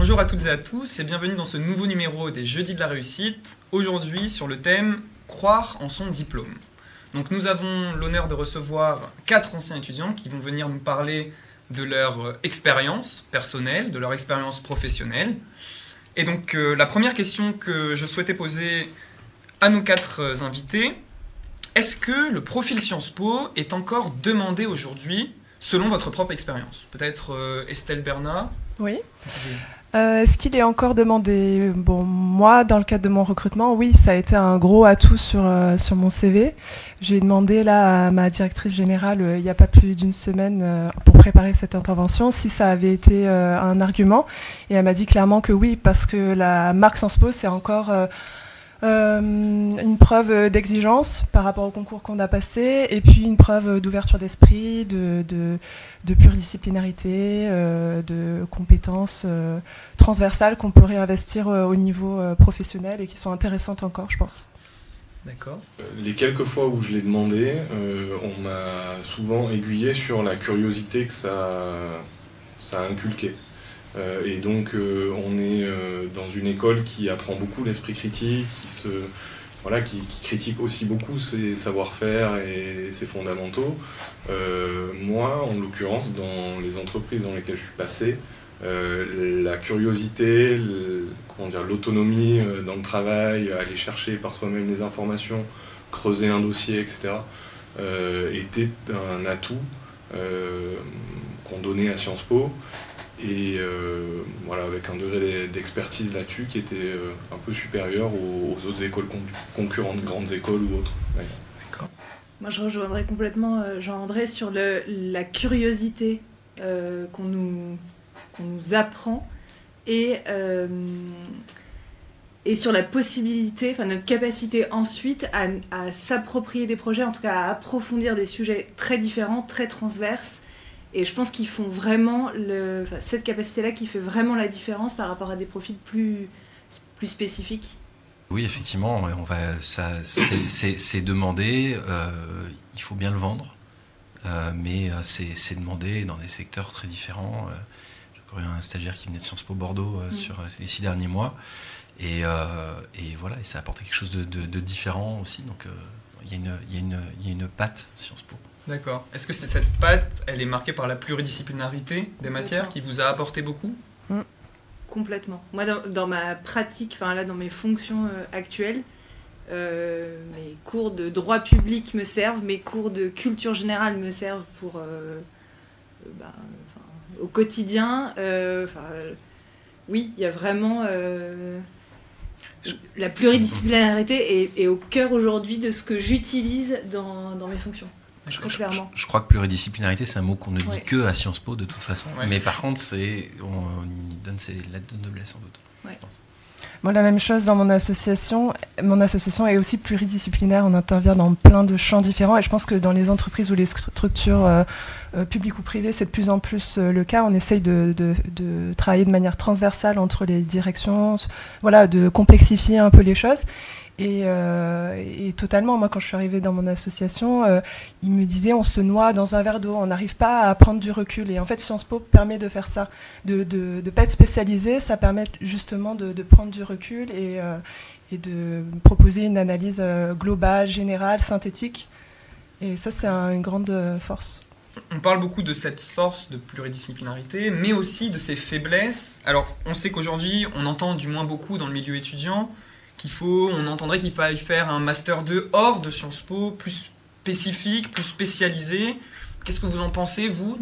Bonjour à toutes et à tous et bienvenue dans ce nouveau numéro des Jeudis de la réussite, aujourd'hui sur le thème « Croire en son diplôme ». Donc nous avons l'honneur de recevoir 4 anciens étudiants qui vont venir nous parler de leur expérience personnelle, de leur expérience professionnelle. Et donc la première question que je souhaitais poser à nos 4 invités, est-ce que le profil Sciences Po est encore demandé aujourd'hui selon votre propre expérience? Peut-être Estelle Bernat? Oui. Est-ce qu'il est encore demandé? Bon, moi, dans le cadre de mon recrutement, oui, ça a été un gros atout sur mon CV. J'ai demandé là à ma directrice générale, il n'y a pas plus d'une semaine, pour préparer cette intervention, si ça avait été un argument. Et elle m'a dit clairement que oui, parce que la marque Sciences Po, c'est encore une preuve d'exigence par rapport au concours qu'on a passé, et puis une preuve d'ouverture d'esprit, de pluridisciplinarité, de compétences transversales qu'on peut réinvestir au niveau professionnel et qui sont intéressantes encore, je pense. D'accord. Les quelques fois où je l'ai demandé, on m'a souvent aiguillé sur la curiosité que ça a inculqué. Et donc on est dans une école qui apprend beaucoup l'esprit critique, qui critique aussi beaucoup ses savoir-faire et ses fondamentaux. Moi, en l'occurrence, dans les entreprises dans lesquelles je suis passé, la curiosité, l'autonomie dans le travail, aller chercher par soi-même les informations, creuser un dossier, etc., était un atout qu'on donnait à Sciences Po. Et avec un degré d'expertise là-dessus qui était un peu supérieur aux autres écoles concurrentes, grandes écoles ou autres. Ouais. D'accord. Moi, je rejoindrais complètement Jean-André sur la curiosité qu'on nous apprend et sur la possibilité, notre capacité ensuite à s'approprier des projets, en tout cas à approfondir des sujets très différents, très transverses. Et je pense qu'ils font vraiment cette capacité-là qui fait vraiment la différence par rapport à des profils plus spécifiques. Oui, effectivement, c'est demandé, il faut bien le vendre, mais c'est demandé dans des secteurs très différents. J'ai encore eu un stagiaire qui venait de Sciences Po Bordeaux sur les 6 derniers mois, et ça a apporté quelque chose de différent aussi, donc il y a une patte Sciences Po. D'accord. Est-ce que cette patte, elle est marquée par la pluridisciplinarité des matières qui vous a apporté beaucoup? Complètement. Moi, dans ma pratique, dans mes fonctions actuelles, mes cours de droit public me servent, mes cours de culture générale me servent pour au quotidien. Oui, il y a vraiment la pluridisciplinarité est au cœur aujourd'hui de ce que j'utilise dans mes fonctions. Je crois que pluridisciplinarité, c'est un mot qu'on ne dit que à Sciences Po de toute façon. Ouais. Mais par contre, on y donne ses lettres de noblesse sans doute. Ouais. Moi, la même chose dans mon association. Mon association est aussi pluridisciplinaire. On intervient dans plein de champs différents. Et je pense que dans les entreprises ou les structures publiques ou privées, c'est de plus en plus le cas. On essaye de travailler de manière transversale entre les directions, de complexifier un peu les choses. Et totalement, moi quand je suis arrivée dans mon association, ils me disaient on se noie dans un verre d'eau, on n'arrive pas à prendre du recul. Et en fait Sciences Po permet de faire ça, de pas être spécialisé, ça permet justement de prendre du recul et de proposer une analyse globale, générale, synthétique. Et ça c'est une grande force. On parle beaucoup de cette force de pluridisciplinarité, mais aussi de ses faiblesses. Alors on sait qu'aujourd'hui, on entend du moins beaucoup dans le milieu étudiant, on entendrait qu'il faille faire un Master 2 hors de Sciences Po, plus spécifique, plus spécialisé. Qu'est-ce que vous en pensez, vous,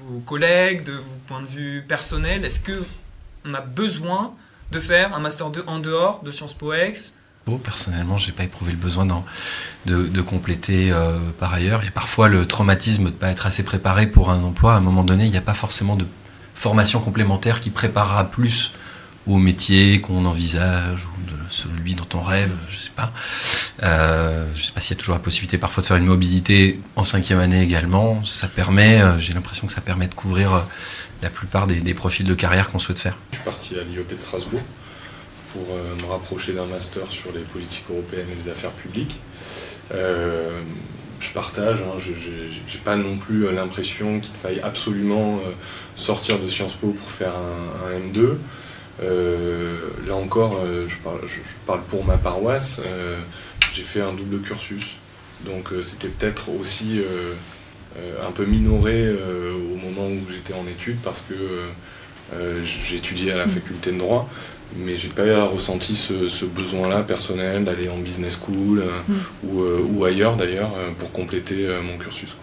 vos collègues, de vos points de vue personnels? Est-ce qu'on a besoin de faire un Master 2 en dehors de Sciences Po Aix? Personnellement, je n'ai pas éprouvé le besoin de compléter par ailleurs. Il y a parfois le traumatisme de ne pas être assez préparé pour un emploi. À un moment donné, il n'y a pas forcément de formation complémentaire qui préparera plus au métier qu'on envisage ou de celui dont on rêve, je sais pas. Je sais pas s'il y a toujours la possibilité parfois de faire une mobilité en 5e année également. Ça permet, j'ai l'impression que ça permet de couvrir la plupart des profils de carrière qu'on souhaite faire. Je suis parti à l'IEP de Strasbourg pour me rapprocher d'un master sur les politiques européennes et les affaires publiques. je partage, hein, j'ai pas non plus l'impression qu'il faille absolument sortir de Sciences Po pour faire un M2. Là encore, je parle pour ma paroisse, j'ai fait un double cursus, donc c'était peut-être aussi un peu minoré au moment où j'étais en études parce que j'ai étudié à la faculté de droit, mais j'ai pas ressenti ce besoin-là personnel d'aller en business school ou ailleurs d'ailleurs pour compléter mon cursus.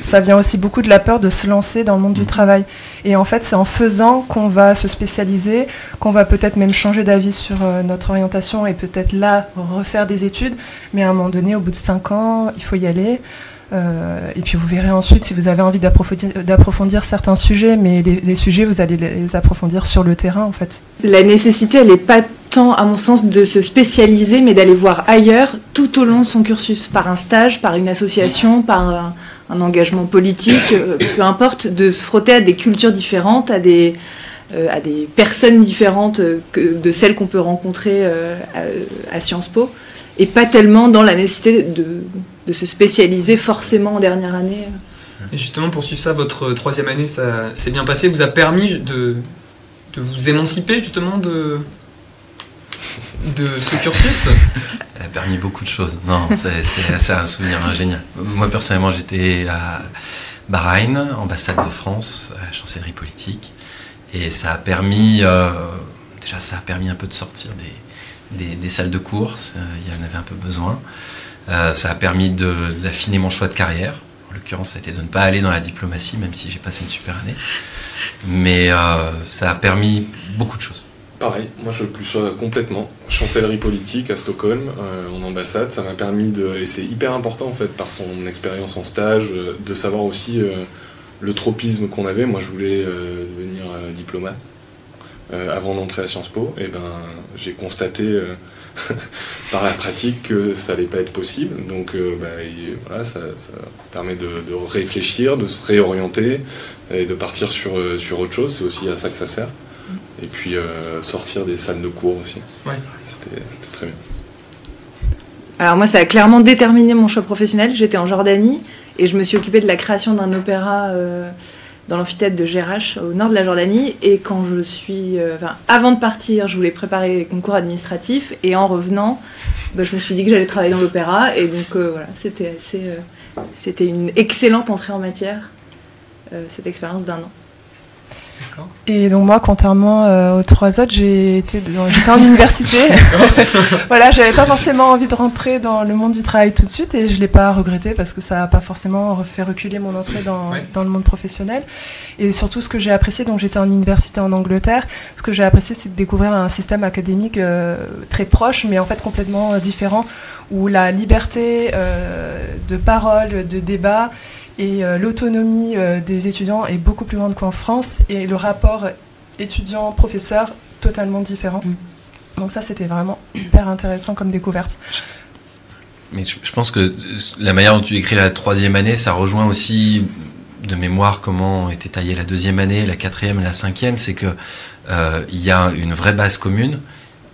Ça vient aussi beaucoup de la peur de se lancer dans le monde du travail. Et en fait, c'est en faisant qu'on va se spécialiser, qu'on va peut-être même changer d'avis sur notre orientation et peut-être là refaire des études. Mais à un moment donné, au bout de 5 ans, il faut y aller. Et puis vous verrez ensuite si vous avez envie d'approfondir certains sujets, mais les sujets, vous allez les approfondir sur le terrain en fait. La nécessité, elle n'est pas tant, à mon sens, de se spécialiser, mais d'aller voir ailleurs tout au long de son cursus, par un stage, par une association, par un engagement politique, peu importe, de se frotter à des cultures différentes, à des personnes différentes de celles qu'on peut rencontrer à Sciences Po, et pas tellement dans la nécessité de se spécialiser forcément en dernière année. Et justement, pour suivre ça, votre 3e année, ça s'est bien passé, vous a permis de vous émanciper justement de ce cursus? Elle a permis beaucoup de choses. Non, c'est un souvenir génial. Moi, personnellement, j'étais à Bahreïn, ambassade de France, à la chancellerie politique. Et ça a permis, déjà, ça a permis un peu de sortir des salles de cours. Il y en avait un peu besoin. Ça a permis d'affiner mon choix de carrière. En l'occurrence, ça a été de ne pas aller dans la diplomatie, même si j'ai passé une super année. Mais ça a permis beaucoup de choses. Pareil, moi je le sois complètement. Chancellerie politique à Stockholm, en ambassade, ça m'a permis et c'est hyper important en fait par son expérience en stage, de savoir aussi le tropisme qu'on avait. Moi je voulais devenir diplomate avant d'entrer à Sciences Po, et ben j'ai constaté par la pratique que ça allait pas être possible. Donc voilà, ça permet de réfléchir, de se réorienter et de partir sur autre chose. C'est aussi à ça que ça sert. Et puis sortir des salles de cours aussi. Ouais. C'était très bien. Alors moi, ça a clairement déterminé mon choix professionnel. J'étais en Jordanie et je me suis occupée de la création d'un opéra dans l'amphithéâtre de Jerash, au nord de la Jordanie. Et quand avant de partir, je voulais préparer les concours administratifs. Et en revenant, je me suis dit que j'allais travailler dans l'opéra. Et donc voilà, c'était une excellente entrée en matière, cette expérience d'1 an. Et donc moi, contrairement aux 3 autres, j'étais en université. Voilà, j'avais pas forcément envie de rentrer dans le monde du travail tout de suite et je l'ai pas regretté parce que ça n'a pas forcément fait reculer mon entrée dans le monde professionnel. Et surtout, ce que j'ai apprécié, donc j'étais en université en Angleterre, ce que j'ai apprécié, c'est de découvrir un système académique très proche, mais en fait complètement différent, où la liberté de parole, de débat et l'autonomie des étudiants est beaucoup plus grande qu'en France, et le rapport étudiant-professeur totalement différent. Donc ça, c'était vraiment hyper intéressant comme découverte. Mais je pense que la manière dont tu écris la 3e année, ça rejoint aussi de mémoire comment était taillée la 2e année, la 4e et la 5e. C'est que il y a une vraie base commune,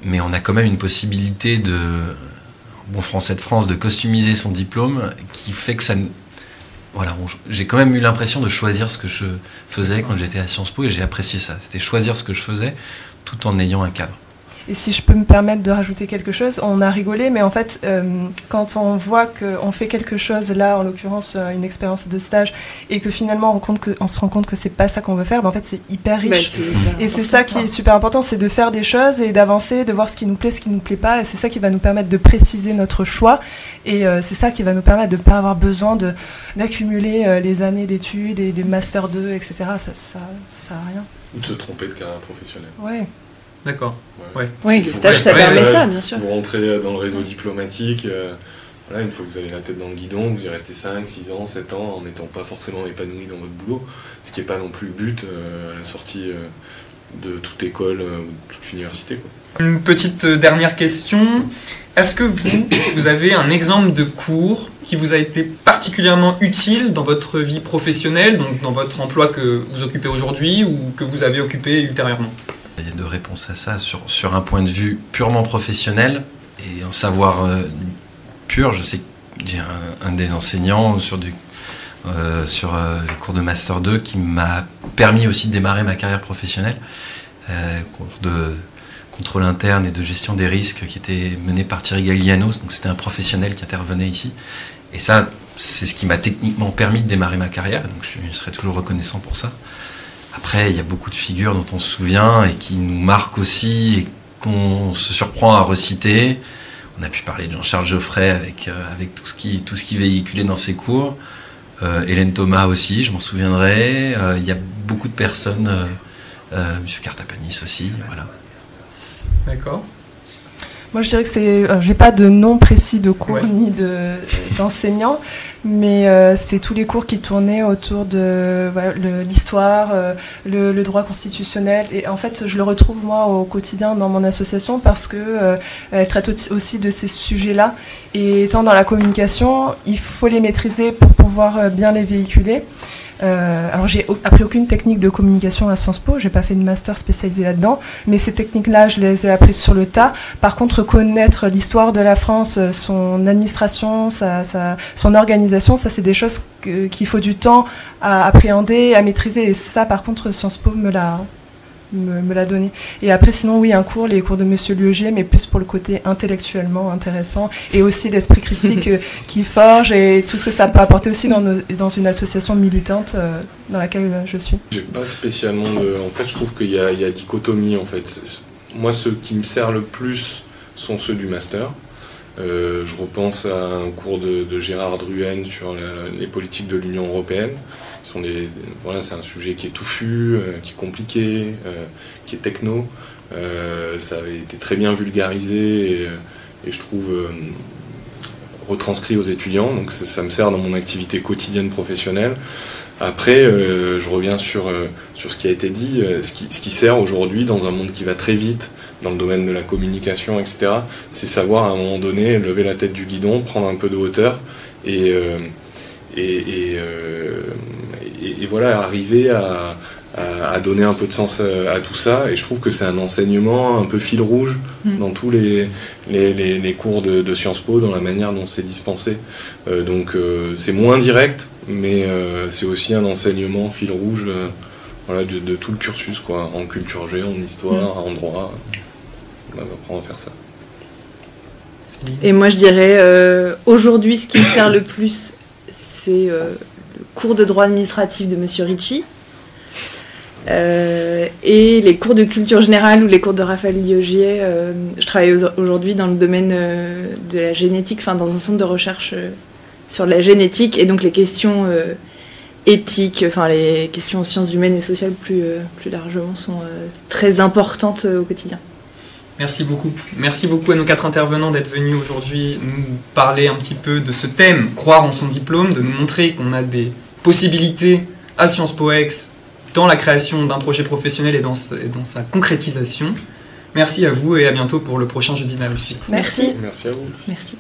mais on a quand même une possibilité bon français de France, de customiser son diplôme, qui fait que ça... Voilà, j'ai quand même eu l'impression de choisir ce que je faisais quand j'étais à Sciences Po, et j'ai apprécié ça. C'était choisir ce que je faisais tout en ayant un cadre. Et si je peux me permettre de rajouter quelque chose, on a rigolé, mais en fait, quand on voit qu'on fait quelque chose, là, en l'occurrence, une expérience de stage, et que finalement, on se rend compte que c'est pas ça qu'on veut faire, en fait, c'est hyper riche. Et c'est ça qui est super important, c'est de faire des choses et d'avancer, de voir ce qui nous plaît, ce qui nous plaît pas, et c'est ça qui va nous permettre de préciser notre choix, et c'est ça qui va nous permettre de pas avoir besoin d'accumuler les années d'études et des Master 2, etc. Ça sert à rien. Ou de se tromper de carrière professionnelle. Ouais. D'accord. Ouais. Oui, le stage, ça permet ça, bien sûr. Vous rentrez dans le réseau diplomatique, voilà, une fois que vous avez la tête dans le guidon, vous y restez 5, 6 ans, 7 ans, en n'étant pas forcément épanoui dans votre boulot, ce qui n'est pas non plus le but à la sortie de toute école ou toute université, quoi. Une petite dernière question. Est-ce que vous avez un exemple de cours qui vous a été particulièrement utile dans votre vie professionnelle, donc dans votre emploi que vous occupez aujourd'hui ou que vous avez occupé ultérieurement ? Il y a 2 réponses à ça. Sur un point de vue purement professionnel et en savoir pur, je sais j'ai un des enseignants sur les cours de Master 2 qui m'a permis aussi de démarrer ma carrière professionnelle, cours de contrôle interne et de gestion des risques qui était mené par Thierry Gaglianos, donc c'était un professionnel qui intervenait ici. Et ça, c'est ce qui m'a techniquement permis de démarrer ma carrière, donc je serai toujours reconnaissant pour ça. Après, il y a beaucoup de figures dont on se souvient et qui nous marquent aussi et qu'on se surprend à reciter. On a pu parler de Jean-Charles Geoffrey avec tout ce qui véhiculait dans ses cours. Hélène Thomas aussi, je m'en souviendrai. Il y a beaucoup de personnes, Monsieur Cartapanis aussi, voilà. D'accord. Moi, je dirais que j'ai pas de nom précis de cours ni d'enseignants, mais c'est tous les cours qui tournaient autour de l'histoire, le droit constitutionnel. Et en fait, je le retrouve moi au quotidien dans mon association parce que elle traite aussi de ces sujets-là. Et étant dans la communication, il faut les maîtriser pour pouvoir bien les véhiculer. Alors j'ai appris aucune technique de communication à Sciences Po, j'ai pas fait de master spécialisé là-dedans, mais ces techniques-là, je les ai apprises sur le tas. Par contre, connaître l'histoire de la France, son administration, son organisation, ça c'est des choses qu'il faut du temps à appréhender, à maîtriser. Et ça, par contre, Sciences Po me l'a donné. Et après, sinon, oui, les cours de Monsieur Lieugier, mais plus pour le côté intellectuellement intéressant et aussi l'esprit critique qui forge et tout ce que ça peut apporter aussi dans une association militante dans laquelle je suis. J'ai pas spécialement En fait, je trouve qu'il y a dichotomie, en fait. Moi, ceux qui me servent le plus sont ceux du master. Je repense à un cours de Gérard Druhen sur les politiques de l'Union européenne. C'est un sujet qui est touffu, qui est compliqué, qui est techno. Ça avait été très bien vulgarisé et je trouve retranscrit aux étudiants. Donc ça me sert dans mon activité quotidienne professionnelle. Après, je reviens sur ce qui a été dit. Ce qui sert aujourd'hui dans un monde qui va très vite, dans le domaine de la communication, etc., c'est savoir à un moment donné lever la tête du guidon, prendre un peu de hauteur et voilà, arriver à donner un peu de sens à tout ça. Et je trouve que c'est un enseignement un peu fil rouge dans tous les cours de Sciences Po, dans la manière dont c'est dispensé. Donc c'est moins direct, mais c'est aussi un enseignement fil rouge de tout le cursus, quoi, en culture G, en histoire, en droit. On va apprendre à faire ça. Et moi je dirais, aujourd'hui ce qui me sert le plus, c'est le cours de droit administratif de Monsieur Ricci et les cours de culture générale ou les cours de Raphaël Lieugier. Je travaille aujourd'hui dans le domaine de la génétique, dans un centre de recherche sur la génétique, et donc les questions éthiques, les questions en sciences humaines et sociales plus largement sont très importantes au quotidien. Merci beaucoup. Merci beaucoup à nos 4 intervenants d'être venus aujourd'hui nous parler un petit peu de ce thème, croire en son diplôme, de nous montrer qu'on a des possibilités à Sciences Po Aix dans la création d'un projet professionnel et dans sa concrétisation. Merci à vous et à bientôt pour le prochain Jeudi de la Réussite. Merci. Merci à vous. Merci.